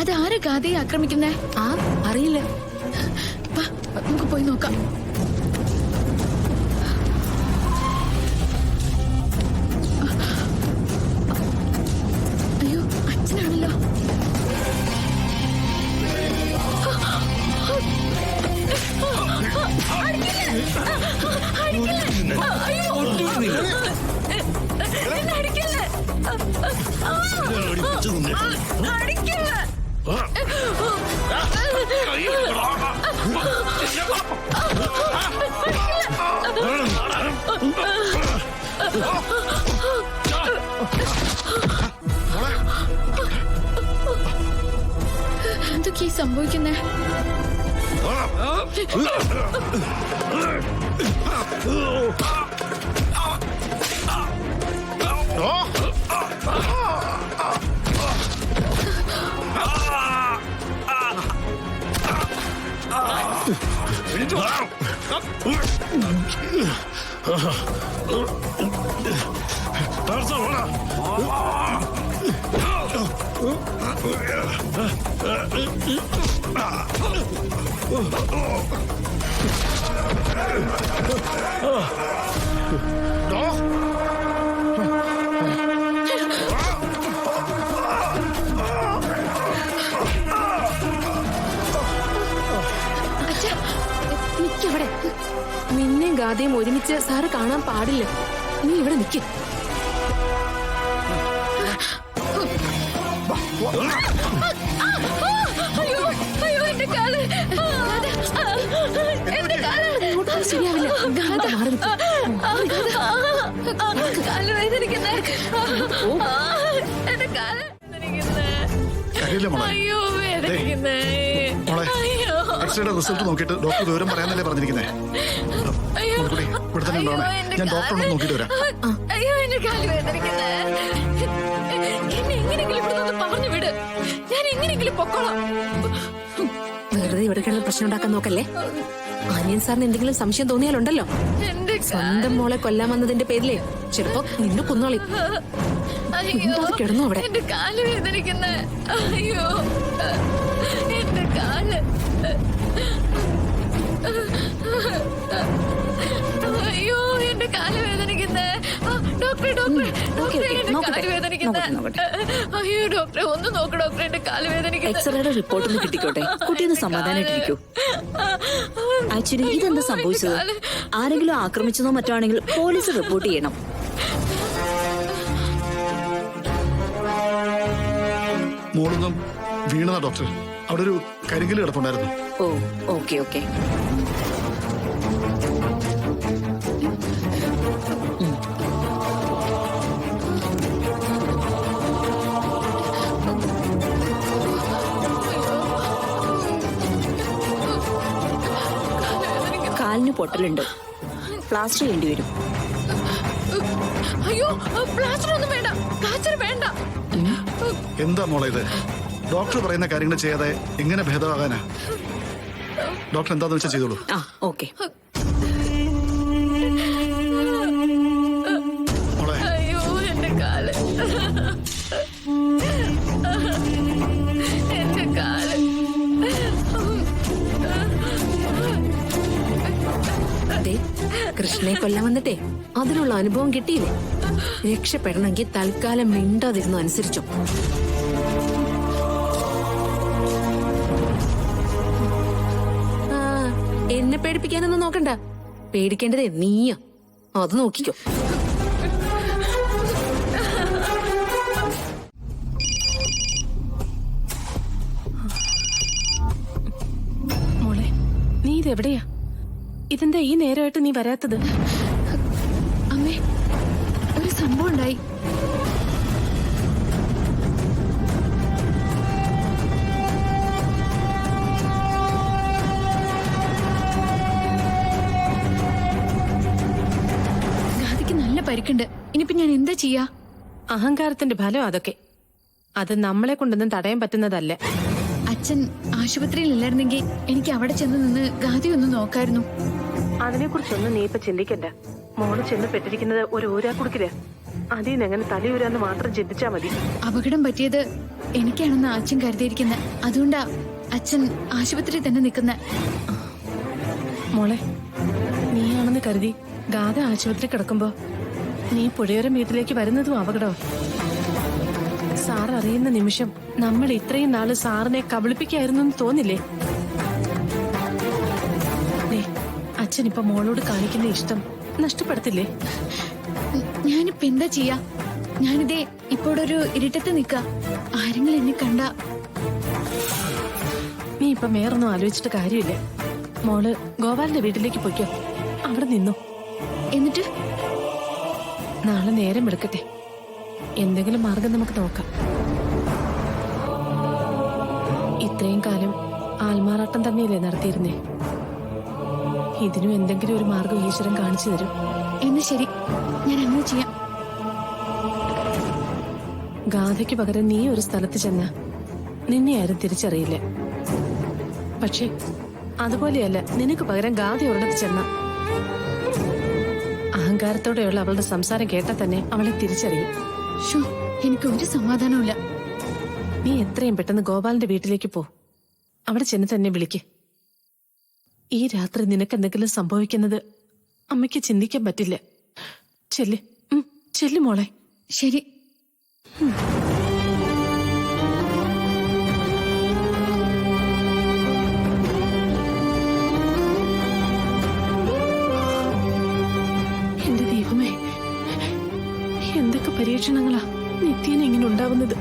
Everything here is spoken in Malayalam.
അതാരാ ഗാദിയെ ആക്രമിക്കുന്നേ? അറിയില്ല. നമുക്ക് പോയി നോക്കാം. അയ്യോ, അച്ഛനാണല്ലോ. എന്തൊക്കെയാ സംഭവിക്കുന്നേ? നിന്നെ ഗാദിയും ഒരുമിച്ച് സാറ് കാണാൻ പാടില്ല. നീ ഇവിടെ നിൽക്ക്. ശരിയാവില്ല. റിസൾട്ട് നോക്കിയിട്ട് ഡോക്ടർ വിവരം പറയാനല്ലേ പറഞ്ഞിരിക്കുന്നേ? ഇവിടെ തന്നെ ഉണ്ടാവണേ. ഞാൻ ഡോക്ടറോട് നോക്കിയിട്ട് വരാം. അയ്യോ, എന്റെ കാല് വേദനിക്കുന്നേ. എന്നെ എങ്ങനെയെങ്കിലും ഇവിടെ നിന്ന് പറഞ്ഞു വിട്. ഞാൻ എങ്ങനെയെങ്കിലും പൊക്കോളാം. വെറുതെ ഇവിടെ കിടന്ന് പ്രശ്നം ഉണ്ടാക്കാൻ നോക്കല്ലേ. ആനിയൻ സാറിന് എന്തെങ്കിലും സംശയം തോന്നിയാലുണ്ടല്ലോ, സ്വന്തം മോളെ കൊല്ലാൻ വന്നതിന്റെ പേരിലേ ചിലപ്പോ നിന്നെ കൊന്നോളി. കിടന്നു അവിടെ. എന്റെ കാല് വേദനിക്കുന്നേ. അയ്യോ, എന്റെ കാല്. അയ്യോ, എന്റെ കാല് വേദനിക്കുന്നേ. ഡോക്ടറെ, ഡോക്ടറെ, ഡോക്ടറെ, എന്റെ കാല് വേദനിക്കുന്നേ. അയ്യോ ഡോക്ടറെ, ഒന്ന് നോക്ക് ഡോക്ടറെ, എന്റെ കാല് വേദനിക്കുന്നേ. എക്സ്റേയുടെ റിപ്പോർട്ട് ഒന്ന് കിട്ടിക്കോട്ടെ. കുട്ടിയൊന്ന് സമാധാനായിട്ടിരിക്കൂ. ആക്ച്വലി ഇതെന്താ സംഭവിച്ചത്? ആരെങ്കിലും ആക്രമിച്ചതോ മറ്റോ ആണെങ്കിൽ പോലീസ് റിപ്പോർട്ട് ചെയ്യണം. മോളൊന്നും വീണതാ ഡോക്ടർ. അവിടെ ഒരു കരിങ്കല് കിടപ്പുണ്ടായിരുന്നു. ഓ, ഓക്കെ ഓക്കെ. കാലിന് പൊട്ടലുണ്ട്. പ്ലാസ്റ്റർ ചെയ്യേണ്ടി വരും. അയ്യോ, പ്ലാസ്റ്റർ ഒന്നും വേണ്ട. പ്ലാസ്റ്റർ വേണ്ട. എന്താ മോളെ ഇത്? ഡോക്ടർ പറയുന്ന കാര്യങ്ങൾ ചെയ്യാതെ എങ്ങനെ ഭേദമാകാനാ? ഡോക്ടർ എന്താന്ന് വെച്ചാൽ ചെയ്തോളൂ. ഓക്കെ. മോളെ, അയ്യോ, എന്റെ കാല്, എന്റെ കാല്. കൃഷ്ണനെ കൊല്ലാൻ വന്നിട്ടേ അതിനുള്ള അനുഭവം കിട്ടിയില്ലേ? രക്ഷപ്പെടണമെങ്കിൽ തൽക്കാലം മിണ്ടാതിരുന്നു അനുസരിച്ചോ. എന്നെ പേടിപ്പിക്കാനൊന്നും നോക്കണ്ട. പേടിക്കേണ്ടതേ നീയാ. അത് നോക്കിക്കോ. മോളെ, നീ ഇതെവിടെയാ? ഇതെന്താ ഈ നേരമായിട്ട് നീ വരാത്തത്? അമ്മേ, ഒരു സംഭവം ഉണ്ടായി. ഗാദിക്ക് നല്ല പരിക്കുണ്ട്. ഇനിയിപ്പോ ഞാൻ എന്താ ചെയ്യാ? അഹങ്കാരത്തിന്റെ ഫലം അതൊക്കെ. അത് നമ്മളെ കൊണ്ടൊന്നും തടയാൻ പറ്റുന്നതല്ല. അച്ഛൻ ആശുപത്രിയിലില്ലായിരുന്നെങ്കിൽ എനിക്ക് അവിടെ ചെന്ന് നിന്ന് ഗാദി ഒന്ന് നോക്കായിരുന്നു. അതിനെ കുറിച്ചൊന്നും നീ ഇപ്പൊ ചിന്തിക്കണ്ട. മോള് ചെന്ന് പെട്ടിരിക്കുന്നത് ഒരു ഊരാക്കുടുക്കില്. അതിന്ന് എങ്ങനെ തലയൂരാന്ന് മാത്രം ചിന്തിച്ചാ മതി. അപകടം പറ്റിയത് എനിക്കാണെന്ന് അച്ഛൻ കരുതിയിരിക്കുന്നത്. അതുകൊണ്ടാ അച്ഛൻ ആശുപത്രിയിൽ തന്നെ നിൽക്കുന്നത്. മോളെ, നീയാണെന്ന് കരുതി ഗാഥ ആശുപത്രി കിടക്കുമ്പോ നീ പുഴയോരം വീട്ടിലേക്ക് വരുന്നതും അപകടം. സാർ അറിയുന്ന നിമിഷം നമ്മൾ ഇത്രയും നാള് സാറിനെ കബളിപ്പിക്കായിരുന്നു എന്ന് തോന്നില്ലേ? അച്ഛൻ ഇപ്പൊ മോളോട് കാണിക്കുന്ന ഇഷ്ടം നഷ്ടപ്പെടുത്തില്ലേ? ഞാനിപ്പോ എന്താ ചെയ്യാ? ഞാനിതേ ഇപ്പോഴൊരു ഇരുട്ടത്ത് നിക്ക. ആരെങ്കിലും എന്നെ കണ്ട. നീ ഇപ്പൊ വേറൊന്നും ആലോചിച്ചിട്ട് കാര്യമില്ല. മോള് ഗോപാലിന്റെ വീട്ടിലേക്ക് പോയിക്കോ, അവിടെ നിന്നു. എന്നിട്ട് നാളെ നേരം എടുക്കട്ടെ, എന്തെങ്കിലും മാർഗം നമുക്ക് നോക്കാം. ഇത്രയും കാലം ആൽമാറാട്ടം തന്നെയല്ലേ നടത്തിയിരുന്നേ? ഇതിനും എന്തെങ്കിലും ഒരു മാർഗം ഈശ്വരൻ കാണിച്ചു തരും. എന്നാ ശരി, ഞാൻ അങ്ങനെ ചെയ്യാം. ഗാഥയ്ക്ക് പകരം നീ ഒരു സ്ഥലത്ത് ചെന്ന നിന്നെ ആരും തിരിച്ചറിയില്ല. പക്ഷെ അതുപോലെയല്ല നിനക്ക് പകരം ഗാഥ ഒരിടത്ത് ചെന്ന അഹങ്കാരത്തോടെയുള്ള അവളുടെ സംസാരം കേട്ടാൽ തന്നെ അവളെ തിരിച്ചറിയും. ഷോ, എനിക്ക് ഒരു സമാധാനമില്ല. നീ എത്രയും പെട്ടെന്ന് ഗോപാലിന്റെ വീട്ടിലേക്ക് പോ. അവിടെ ചെന്ന് തന്നെ വിളിക്ക്. ഈ രാത്രി നിനക്ക് എന്തെങ്കിലും സംഭവിക്കുന്നത് അമ്മയ്ക്ക് ചിന്തിക്കാൻ പറ്റില്ല. ചെല്ല്, ചെല്ലു മോളെ. ശരി. എന്റെ ദൈവമേ, എന്തൊക്കെ പരീക്ഷണങ്ങളാ നിത്യേന ഇങ്ങനെ ഉണ്ടാവുന്നത്.